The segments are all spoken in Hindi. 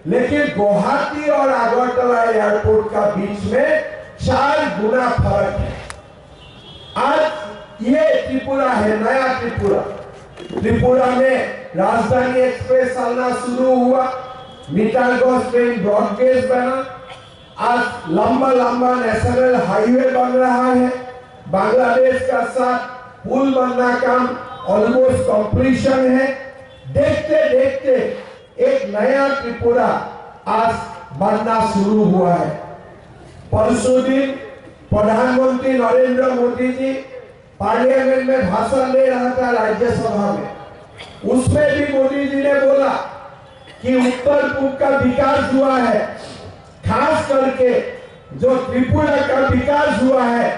लेकिन गुवाहाटी और अगरतला एयरपोर्ट का बीच में 4 गुना फर्क है। आज ये त्रिपुरा है, नया त्रिपुरा। त्रिपुरा में राजधानी एक्सप्रेस चलना शुरू हुआ, मीटर गॉज ट्रेन ब्रॉडगेज बना, आज लंबा लंबा नेशनल हाईवे बन रहा है। बांग्लादेश का साथ पुल बनना काम ऑलमोस्ट कंप्लीशन है। देखते देखते एक नया त्रिपुरा आज बनना शुरू हुआ है। परसों दिन प्रधानमंत्री नरेंद्र मोदी जी पार्लियामेंट में भाषण दे रहा था राज्यसभा में। उसमें भी मोदी जी ने बोला कि उत्तर पूर्व का विकास हुआ है, खास करके जो त्रिपुरा का विकास हुआ है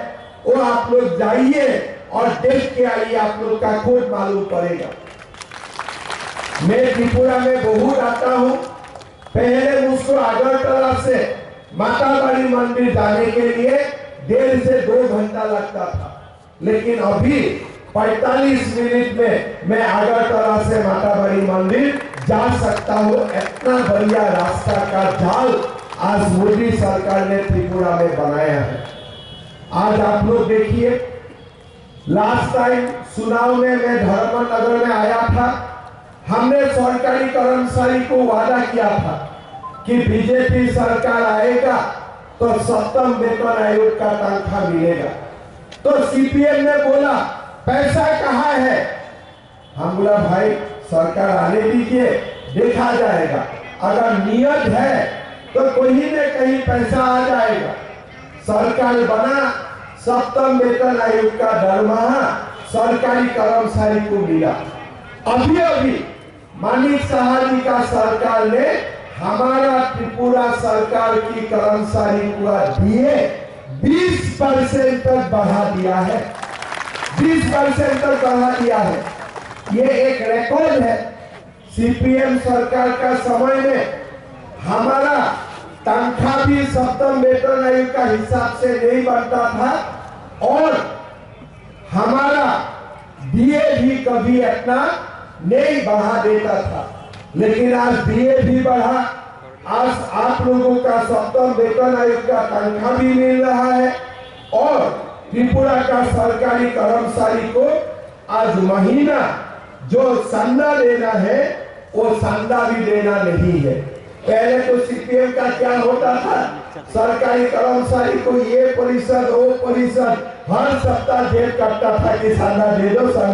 वो आप लोग जाइए और देख के आइए, आप लोग का खुद मालूम पड़ेगा। मैं त्रिपुरा में बहुत आता हूँ। पहले मुझको अगरतला से माताबाड़ी मंदिर जाने के लिए 1.5 से 2 घंटा लगता था, लेकिन अभी 45 मिनट में मैं अगरतला से माताबाड़ी मंदिर जा सकता हूँ। इतना बढ़िया रास्ता का जाल आज मोदी सरकार ने त्रिपुरा में बनाया है। आज आप लोग देखिए, लास्ट टाइम चुनाव में मैं धर्मनगर में आया था। हमने सरकारी कर्मचारी को वादा किया था कि बीजेपी सरकार आएगा तो 7वें वेतन आयोग का तनख्वाह मिलेगा। तो सीपीएम ने बोला पैसा कहाँ है? हम बोला भाई सरकार आने दीजिए, देखा जाएगा, अगर नियत है तो कहीं न कहीं पैसा आ जाएगा। सरकार बना, 7वें वेतन आयोग का दरमाहा सरकारी कर्मचारी को मिला। अभी अभी मानिक शाह जी का सरकार ने हमारा त्रिपुरा सरकार की कर्मचारी को दिए 20% तक बढ़ा दिया है। 20% तक बढ़ा दिया है। ये एक रिकॉर्ड है। सीपीएम सरकार का समय में हमारा तनख्वाह भी 7वें वेतन आयोग का हिसाब से नहीं बनता था और हमारा डीए भी कभी इतना नहीं बढ़ा देता था, लेकिन आज डीए भी बढ़ा। आज आप लोगों का 7वें वेतन आयोग का तनख्वाह भी मिल रहा है और त्रिपुरा का सरकारी कर्मचारी को आज महीना जो संदा देना है वो संदा भी देना नहीं है। पहले तो सीपीएम का क्या होता था, सरकारी कर्मचारी को ये परिषद वो परिषद हर सप्ताह जेल करता था कि संदा दे दो, संदा